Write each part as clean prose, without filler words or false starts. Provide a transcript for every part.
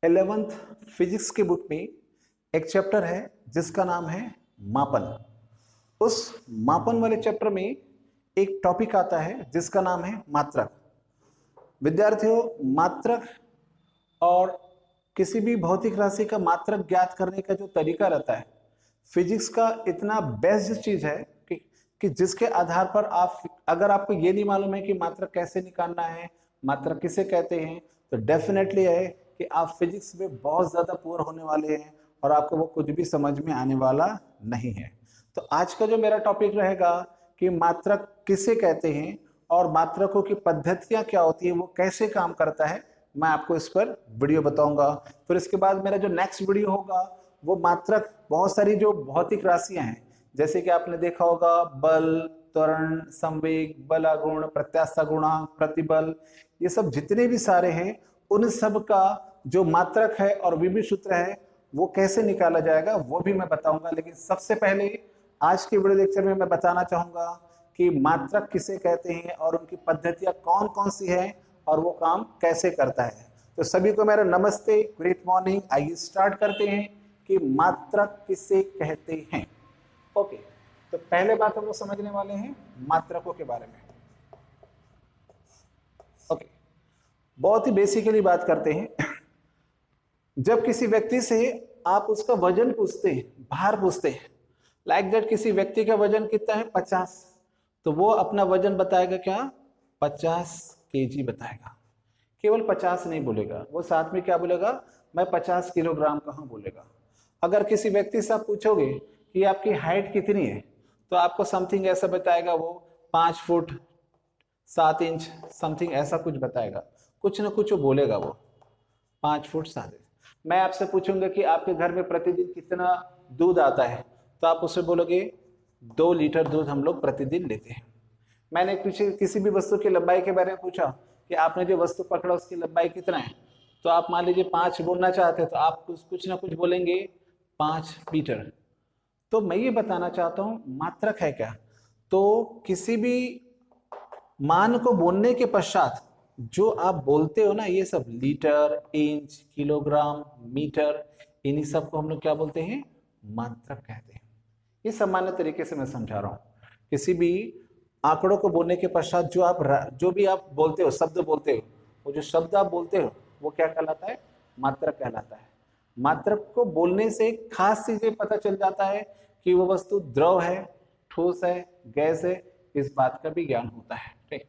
11th physics की book में एक चैप्टर है जिसका नाम है मापन। उस मापन वाले चैप्टर में एक टॉपिक आता है जिसका नाम है मात्रक। विद्यार्थियों, मात्रक और किसी भी भौतिक राशि का मात्रक ज्ञात करने का जो तरीका रहता है, फिजिक्स का इतना बेस्ट चीज है कि जिसके आधार पर आप, अगर आपको ये नहीं मालूम है कि मात्रक कैसे निकालना है, मात्रक किसे कहते हैं, तो डेफिनेटली है कि आप फिजिक्स में बहुत ज्यादा पुअर होने वाले हैं और आपको वो कुछ भी समझ में आने वाला नहीं है। तो आज का जो मेरा टॉपिक रहेगा कि मात्रक किसे कहते हैं और मात्रकों की पद्धतियां क्या होती है, वो कैसे काम करता है, मैं आपको इस पर वीडियो बताऊंगा। फिर इसके बाद मेरा जो नेक्स्ट वीडियो होगा वो मात्रक, बहुत सारी जो भौतिक राशियां हैं, जैसे कि आपने देखा होगा बल, त्वरण, संवेग, बलागुण, प्रत्यास्था गुणांक, प्रतिबल, ये सब जितने भी सारे हैं उन सब का जो मात्रक है और विभव सूत्र है वो कैसे निकाला जाएगा वो भी मैं बताऊंगा। लेकिन सबसे पहले आज के वीडियो लेक्चर में मैं बताना चाहूंगा कि मात्रक किसे कहते हैं और उनकी पद्धतियां कौन कौन सी है और वो काम कैसे करता है। तो सभी को मेरा नमस्ते, ग्रेट मॉर्निंग। आइए स्टार्ट करते हैं कि मात्रक किसे कहते हैं। ओके, तो पहले बात हम लोग समझने वाले हैं मात्रकों के बारे में। ओके, बहुत ही बेसिकली बात करते हैं। जब किसी व्यक्ति से आप उसका वजन पूछते हैं, भार पूछते हैं, लाइक दैट किसी व्यक्ति का वजन कितना है 50, तो वो अपना वजन बताएगा क्या, 50 केजी बताएगा। केवल 50 नहीं बोलेगा, वो साथ में क्या बोलेगा, मैं 50 किलोग्राम कहाँ बोलेगा। अगर किसी व्यक्ति से आप पूछोगे कि आपकी हाइट कितनी है, तो आपको समथिंग ऐसा बताएगा, वो 5 फुट 7 इंच समथिंग ऐसा कुछ बताएगा, कुछ ना कुछ वो बोलेगा, वो 5 फुट 7 इंच। मैं आपसे पूछूंगा कि आपके घर में प्रतिदिन कितना दूध आता है, तो आप उससे बोलोगे 2 लीटर दूध हम लोग प्रतिदिन लेते हैं। मैंने पीछे किसी भी वस्तु की लंबाई के बारे में पूछा कि आपने जो वस्तु पकड़ा उसकी लंबाई कितना है, तो आप मान लीजिए 5 बोलना चाहते हैं, तो आप कुछ ना कुछ बोलेंगे 5 मीटर। तो मैं ये बताना चाहता हूं मात्रक है क्या, तो किसी भी मान को बोलने के पश्चात जो आप बोलते हो ना, ये सब लीटर, इंच, किलोग्राम, मीटर, इन्हीं सब को हम लोग क्या बोलते हैं, मात्रक कहते हैं। ये सामान्य तरीके से मैं समझा रहा हूं। किसी भी आंकड़ों को बोलने के पश्चात जो भी आप बोलते हो, शब्द बोलते हो, वो जो शब्द आप बोलते हो वो क्या कहलाता है, मात्रक कहलाता है। मात्रक को बोलने से खास चीजें पता चल जाता है कि वो वस्तु द्रव है, ठोस है, गैस है, इस बात का भी ज्ञान होता है। ठीक,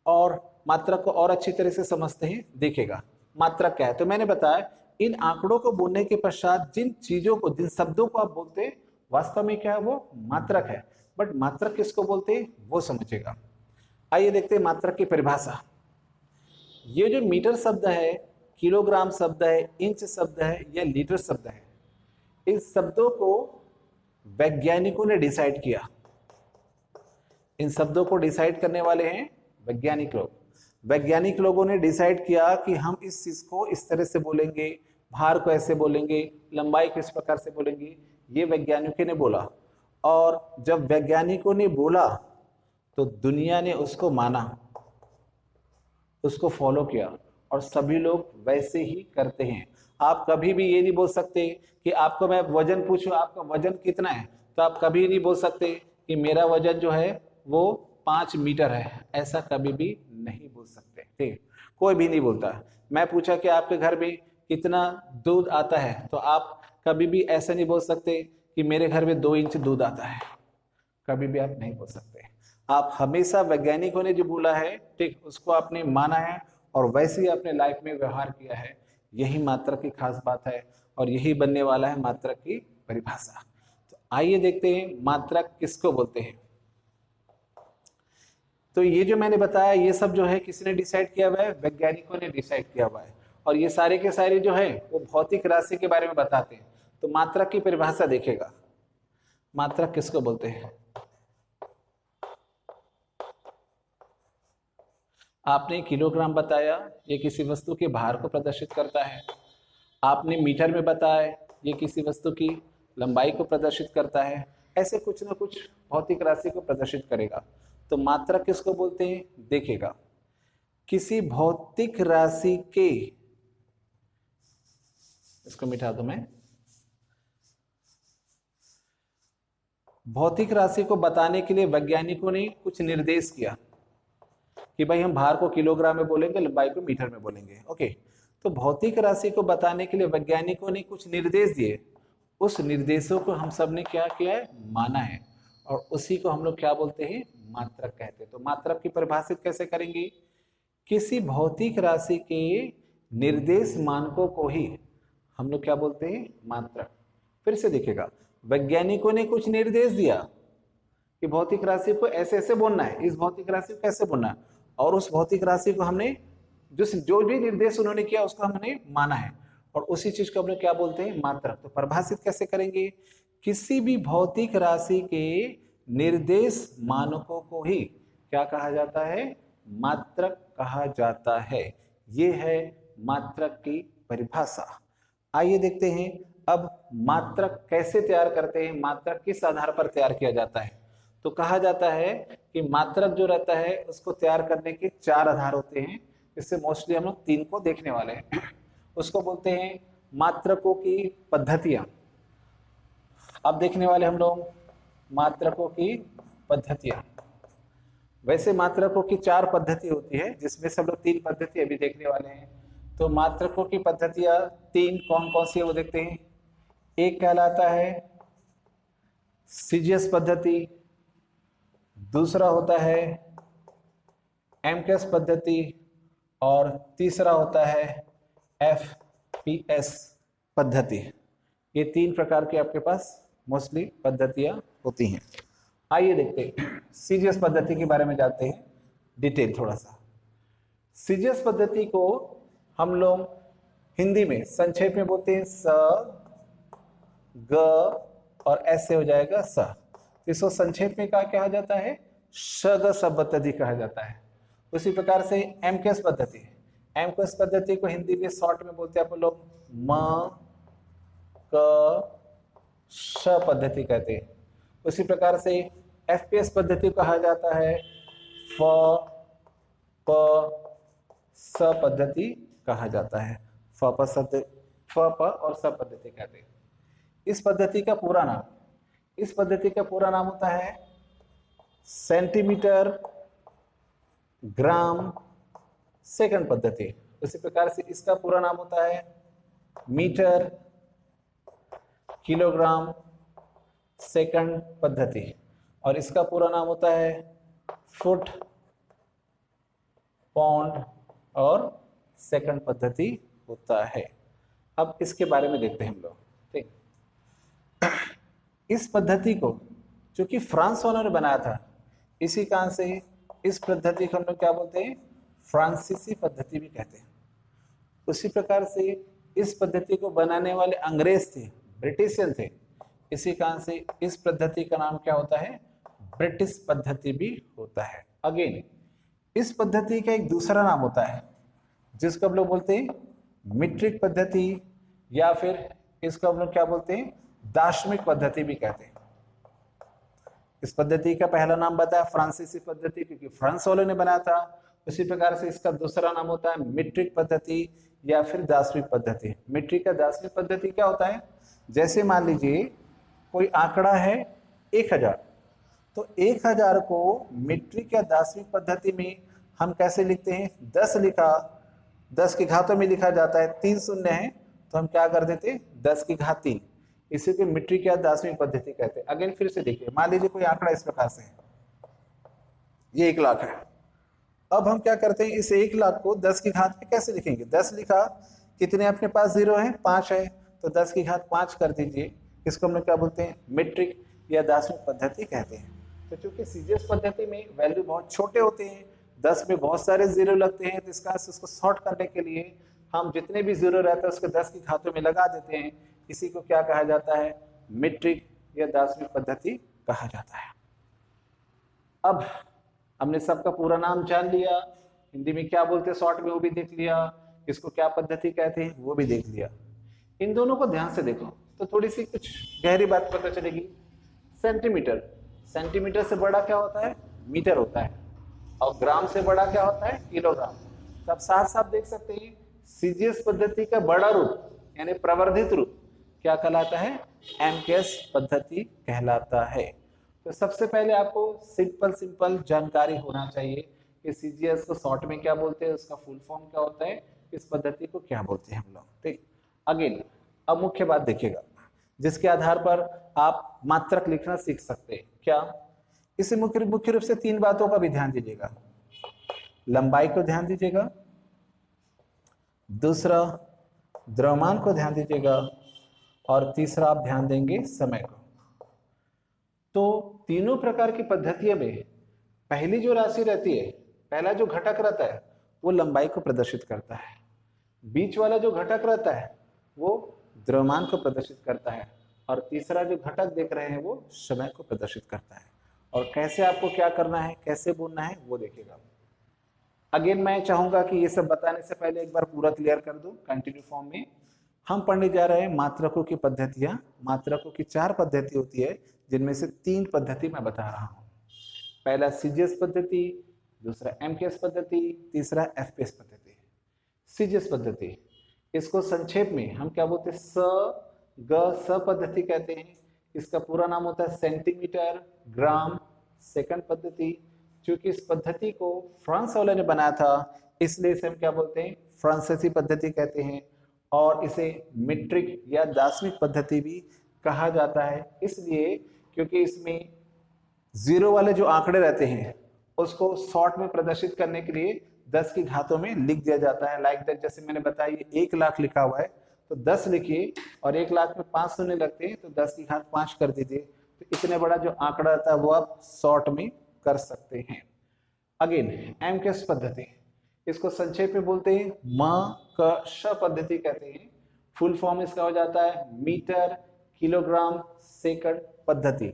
और मात्रक को और अच्छी तरह से समझते हैं, देखेगा मात्रक क्या है। तो मैंने बताया इन आंकड़ों को बोलने के पश्चात जिन चीजों को, जिन शब्दों को आप बोलते हैं, वास्तव में क्या है, वो मात्रक है। बट मात्रक किसको बोलते हैं वो समझेगा। आइए देखते हैं मात्रक की परिभाषा। ये जो मीटर शब्द है, किलोग्राम शब्द है, इंच शब्द है या लीटर शब्द है, इन शब्दों को वैज्ञानिकों ने डिसाइड किया। इन शब्दों को डिसाइड करने वाले हैं वैज्ञानिक लोग। वैज्ञानिक लोगों ने डिसाइड किया कि हम इस चीज को इस तरह से बोलेंगे, भार को ऐसे बोलेंगे, लंबाई किस प्रकार से बोलेंगे, ये वैज्ञानिकों ने बोला। और जब वैज्ञानिकों ने बोला तो दुनिया ने उसको माना, उसको फॉलो किया और सभी लोग वैसे ही करते हैं। आप कभी भी ये नहीं बोल सकते कि आपको मैं वजन पूछूं आपका वजन कितना है, तो आप कभी नहीं बोल सकते कि मेरा वजन जो है वो 5 मीटर है, ऐसा कभी भी नहीं बोल सकते। ठीक, कोई भी नहीं बोलता। मैं पूछा कि आपके घर में कितना दूध आता है, तो आप कभी भी ऐसा नहीं बोल सकते कि मेरे घर में 2 इंच दूध आता है, कभी भी आप नहीं बोल सकते। आप हमेशा वैज्ञानिकों ने जो बोला है, ठीक, उसको आपने माना है और वैसे ही अपने लाइफ में व्यवहार किया है। यही मात्रक की खास बात है और यही बनने वाला है मात्रक की परिभाषा। तो आइए देखते हैं मात्रक किसको बोलते हैं। तो ये जो मैंने बताया ये सब जो है किसने डिसाइड किया हुआ है, वैज्ञानिकों ने डिसाइड किया हुआ है। और ये सारे के सारे जो है वो भौतिक राशि के बारे में बताते हैं। तो मात्रक की परिभाषा देखेगा, मात्रक किसको बोलते हैं। आपने किलोग्राम बताया, ये किसी वस्तु के भार को प्रदर्शित करता है। आपने मीटर में बताया, ये किसी वस्तु की लंबाई को प्रदर्शित करता है। ऐसे कुछ ना कुछ भौतिक राशि को प्रदर्शित करेगा। तो मात्रक किसको बोलते हैं देखेगा, किसी भौतिक राशि के इसको मिटा दूं मैं। भौतिक राशि को बताने के लिए वैज्ञानिकों ने कुछ निर्देश किया कि भाई हम भार को किलोग्राम में बोलेंगे, लंबाई को मीटर में बोलेंगे। ओके, तो भौतिक राशि को बताने के लिए वैज्ञानिकों ने कुछ निर्देश दिए, उस निर्देशों को हम सब ने क्या किया है, माना है, और उसी को हम लोग क्या बोलते हैं, मात्रक कहते हैं। तो मात्रक की परिभाषित कैसे करेंगे, किसी भौतिक राशि के निर्देश मानकों को ही हम लोग क्या बोलते हैं, मात्रक। फिर से देखिएगा, वैज्ञानिकों ने कुछ निर्देश दिया कि भौतिक राशि को ऐसे ऐसे बोलना है, इस भौतिक राशि को कैसे बोलना है, और उस भौतिक राशि को हमने जो भी निर्देश उन्होंने किया उसको हमने माना है, और उसी चीज को हम लोग क्या बोलते हैं, मात्रक। तो परिभाषित कैसे करेंगे, किसी भी भौतिक राशि के निर्देश मानकों को ही क्या कहा जाता है, मात्रक कहा जाता है। ये है मात्रक की परिभाषा। आइए देखते हैं अब मात्रक कैसे तैयार करते हैं, मात्रक किस आधार पर तैयार किया जाता है। तो कहा जाता है कि मात्रक जो रहता है उसको तैयार करने के 4 आधार होते हैं, इससे मोस्टली हम लोग 3 को देखने वाले हैं। उसको बोलते हैं मात्रकों की पद्धतियां। अब देखने वाले हम लोग मात्रकों की पद्धतियां। वैसे मात्रकों की 4 पद्धति होती है, जिसमें से हम लोग 3 पद्धति अभी देखने वाले हैं। तो मात्रकों की पद्धतियां 3 कौन कौन सी है वो देखते हैं। एक कहलाता है सीजीएस पद्धति, दूसरा होता है एमकेएस पद्धति, और तीसरा होता है एफपीएस पद्धति। ये 3 प्रकार के आपके पास मोस्टली पद्धतियां होती हैं। आइए देखते हैं सीजीएस पद्धति के बारे में जानते हैं डिटेल थोड़ा सा। सीजीएस पद्धति को हम लोग हिंदी में संक्षेप में बोलते हैं स, ग और एस से हो जाएगा स। इसको संक्षेप में क्या कहा जाता है, श ग पद्धति कहा जाता है। उसी प्रकार से एमकेएस पद्धति, एमकेएस पद्धति को हिंदी में शॉर्ट में बोलते हैं आप लोग म क श पद्धति कहते हैं। उसी प्रकार से एफपीएस पद्धति कहा जाता है फ प स पद्धति कहा जाता है। फ प और स पद्धति कहते हैं। इस पद्धति का पूरा नाम होता है सेंटीमीटर ग्राम सेकंड पद्धति। उसी प्रकार से इसका पूरा नाम होता है मीटर किलोग्राम सेकंड पद्धति, और इसका पूरा नाम होता है फुट पाउंड और सेकंड पद्धति होता है। अब इसके बारे में देखते हैं हम लोग। ठीक, इस पद्धति को चूंकि फ्रांस वालों ने बनाया था, इसी कारण से इस पद्धति को हम लोग क्या बोलते हैं, फ्रांसीसी पद्धति भी कहते हैं। उसी प्रकार से इस पद्धति को बनाने वाले अंग्रेज थे, ब्रिटिशियन थे, इसी कारण से इस पद्धति का नाम क्या होता है, ब्रिटिश पद्धति भी होता है। अगेन इस पद्धति का एक दूसरा नाम होता है जिसको हम लोग बोलते हैं मीट्रिक पद्धति, या फिर इसको हम लोग क्या बोलते हैं, दार्शनिक पद्धति भी कहते हैं। इस पद्धति का पहला नाम बताया फ्रांसीसी पद्धति, क्योंकि फ्रांस वालों ने बनाया था। उसी प्रकार से इसका दूसरा नाम होता है मीट्रिक पद्धति या फिर दार्शनिक पद्धति। मीट्रिक या दार्शनिक पद्धति क्या होता है, जैसे मान लीजिए कोई आंकड़ा है 1000, तो 1000 को मीट्रिक या दार्शनिक पद्धति में हम कैसे लिखते हैं, 10 लिखा, 10 की घातों में लिखा जाता है, 3 शून्य है तो हम क्या कर देते हैं 10 की घात 3, इसी को मीट्रिक या दार्शनिक पद्धति कहते हैं। अगेन फिर से देखिए, मान लीजिए कोई आंकड़ा इस प्रकार से है, ये 1 लाख है। अब हम क्या करते हैं, इस 1 लाख को 10 की घात पे कैसे लिखेंगे, 10 लिखा, कितने अपने पास 0 है, 5 है, तो 10 की घात 5 कर दीजिए। इसको हम लोग क्या बोलते हैं, मीट्रिक या दार्शनिक पद्धति कहते हैं। तो चूंकि सीजीएस पद्धति में वैल्यू बहुत छोटे होते हैं, 10 में बहुत सारे 0 लगते हैं, तो इसका उसको शॉर्ट करने के लिए हम जितने भी 0 रहते हैं उसको 10 की घातों में लगा देते हैं। इसी को क्या कहा जाता है, मीट्रिक या दार्शनिक पद्धति कहा जाता है। अब हमने सबका पूरा नाम जान लिया, हिंदी में क्या बोलते हैं शॉर्ट में वो भी देख लिया, इसको क्या पद्धति कहते हैं वो भी देख लिया। इन दोनों को ध्यान से देखो तो थोड़ी सी कुछ गहरी बात पता चलेगी। सेंटीमीटर, सेंटीमीटर से बड़ा क्या होता है, मीटर होता है, और ग्राम से बड़ा क्या होता है, किलोग्राम। तो आप साफ साफ देख सकते हैं सीजीएस पद्धति का बड़ा रूप यानी प्रवर्धित रूप क्या कहलाता है? एमकेएस पद्धति कहलाता है। तो सबसे पहले आपको सिंपल जानकारी होना चाहिए कि सीजीएस को शॉर्ट में क्या बोलते हैं, उसका फुल फॉर्म क्या होता है, इस पद्धति को क्या बोलते हैं हम लोग। ठीक, अगेन अब मुख्य बात देखिएगा जिसके आधार पर आप मात्रक लिखना सीख सकते हैं। क्या? इसे मुख्य रूप से 3 बातों का भी ध्यान दीजिएगा। लंबाई को ध्यान दीजिएगा, दूसरा द्रव्यमान को ध्यान दीजिएगा, और तीसरा आप ध्यान देंगे समय को। तो तीनों प्रकार की पद्धतियों में पहली जो राशि रहती है, पहला जो घटक रहता है वो लंबाई को प्रदर्शित करता है, बीच वाला जो घटक रहता है वो द्रव्यमान को प्रदर्शित करता है, और तीसरा जो घटक देख रहे हैं वो समय को प्रदर्शित करता है। और कैसे आपको क्या करना है, कैसे बोलना है वो देखिएगा। अगेन मैं चाहूंगा कि ये सब बताने से पहले एक बार पूरा क्लियर कर दूं कंटिन्यू फॉर्म में। हम पढ़ने जा रहे हैं मात्रकों की पद्धतियां। मात्रकों की 4 पद्धति होती है, जिनमें से 3 पद्धति मैं बता रहा हूं। पहला सीजीएस पद्धति, दूसरा एमकेएस पद्धति, तीसरा एफपीएस पद्धति। सीजीएस पद्धति, इसको संक्षेप में हम क्या बोलते हैं? स पद्धति कहते हैं। इसका पूरा नाम होता है सेंटीमीटर ग्राम सेकंड पद्धति। क्योंकि इस पद्धति को फ्रांस वाले ने बनाया था, इसलिए इसे हम क्या बोलते हैं? फ्रांसीसी पद्धति कहते हैं। और इसे मीट्रिक या दार्शनिक पद्धति भी कहा जाता है, इसलिए क्योंकि इसमें जीरो वाले जो आंकड़े रहते हैं उसको शॉर्ट में प्रदर्शित करने के लिए 10 की घातों में लिख दिया जाता है। लाइक दैट, जैसे मैंने बताया 1 लाख लिखा हुआ है तो 10 लिखिए, और 1 लाख में 5 शून्य लगते हैं तो 10 की घात 5 कर दीजिए। तो इतने बड़ा जो आंकड़ा रहता है वो आप शॉर्ट में कर सकते हैं। अगेन एमकेएस पद्धति, इसको संक्षेप में बोलते हैं म.क.श पद्धति कहते हैं। फुल फॉर्म इसका हो जाता है मीटर किलोग्राम सेकंड पद्धति।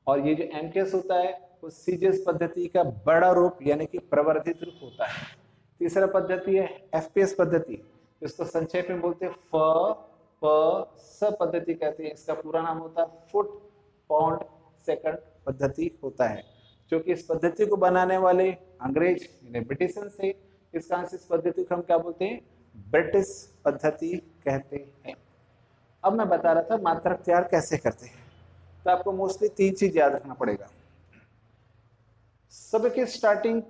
और ये जो एमकेएस होता है वो सीजीएस पद्धति का बड़ा रूप यानी कि प्रवर्धित रूप होता है। तीसरा पद्धति है एफपीएस पद्धति, इसको संक्षेप में बोलते हैं फ.प.स पद्धति कहते हैं। इसका पूरा नाम होता है फुट पाउंड सेकंड पद्धति होता है। क्योंकि इस पद्धति को बनाने वाले अंग्रेज यानी ब्रिटिशर्स थे, इस कारण से इस पद्धति को हम क्या बोलते हैं? ब्रिटिश पद्धति कहते हैं। अब मैं बता रहा था मात्रक तैयार कैसे करते हैं, तो आपको मोस्टली 3 चीज याद रखना पड़ेगा। सबके स्टार्टिंग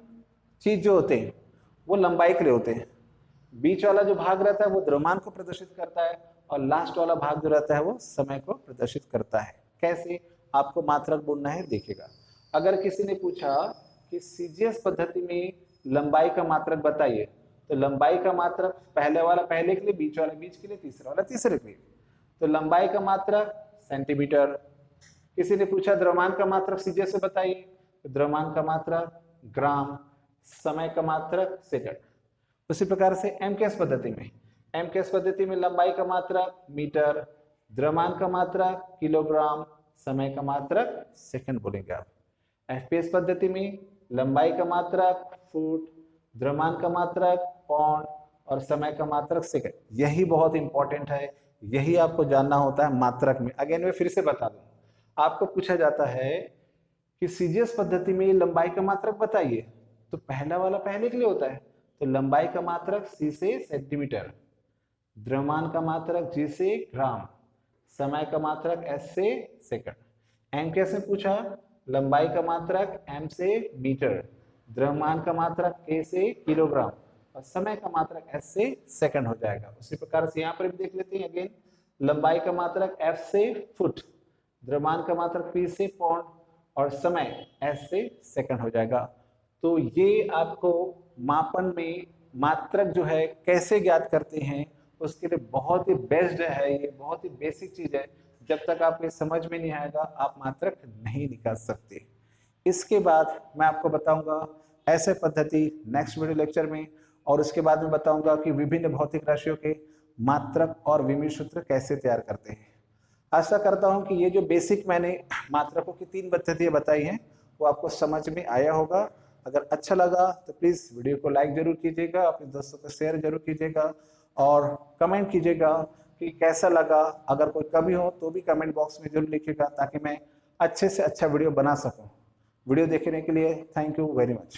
चीज जो होते हैं वो लंबाई के लिए होते हैं, बीच वाला जो भाग रहता है वो द्रव्यमान को प्रदर्शित करता है, और लास्ट वाला भाग जो रहता है वो समय को प्रदर्शित करता है। कैसे आपको मात्रक बोलना है देखिएगा। अगर किसी ने पूछा कि सीजीएस पद्धति में लंबाई का मात्रक बताइए, तो लंबाई का मात्रक पहले वाला पहले के लिए, बीच वाला बीच के लिए, तीसरा वाला तीसरे के लिए। तो लंबाई का मात्रक सेंटीमीटर। किसी ने पूछा द्रव्यमान का मात्रक सीजीएस से बताइए, तो द्रव्यमान का मात्रक ग्राम, समय का मात्रक सेकंड। उसी प्रकार से एमकेएस पद्धति में लंबाई का मात्रक मीटर, द्रव्यमान का मात्रक किलोग्राम, समय का मात्रक सेकंड बोलेंगे आप। एफपीएस पद्धति में लंबाई का मात्रक फुट, द्रव्यमान का मात्रक पाउंड, और समय का मात्रक सेकंड। यही बहुत इंपॉर्टेंट है, यही आपको जानना होता है मात्रक में। अगेन मैं फिर से बता दूं, आपको पूछा जाता है कि सीजीएस पद्धति में लंबाई का मात्रक बताइए, तो पहला वाला पहले के लिए होता है, तो लंबाई का मात्रक सी से सेंटीमीटर, द्रव्यमान का मात्रक जी से ग्राम, समय का मात्रक एस से सेकंड। एमकेएस में पूछा लंबाई का मात्रक एम से मीटर, द्रव्यमान का मात्रक के से किलोग्राम, और समय का मात्रक एस से सेकंड हो जाएगा। उसी प्रकार से यहाँ पर भी देख लेते हैं। अगेन लंबाई का मात्रक एफ से फुट, द्रव्यमान का मात्रक पी से पाउंड, और समय एस से सेकंड हो जाएगा। तो ये आपको मापन में मात्रक जो है कैसे ज्ञात करते हैं उसके लिए बहुत ही बेस्ड है, ये बहुत ही बेसिक चीज है। जब तक आपको ये समझ में नहीं आएगा आप मात्रक नहीं निकाल सकते। इसके बाद मैं आपको बताऊंगा ऐसे पद्धति नेक्स्ट वीडियो लेक्चर में, और उसके बाद में बताऊंगा कि विभिन्न भौतिक राशियों के मात्रक और विमीय सूत्र कैसे तैयार करते हैं। आशा करता हूं कि ये जो बेसिक मैंने मात्रकों की 3 पद्धतियां बताई हैं वो आपको समझ में आया होगा। अगर अच्छा लगा तो प्लीज वीडियो को लाइक जरूर कीजिएगा, अपने दोस्तों को शेयर जरूर कीजिएगा, और कमेंट कीजिएगा कि कैसा लगा। अगर कोई कमी हो तो भी कमेंट बॉक्स में जरूर लिखिएगा, ताकि मैं अच्छे से अच्छा वीडियो बना सकूं। वीडियो देखने के लिए थैंक यू वेरी मच।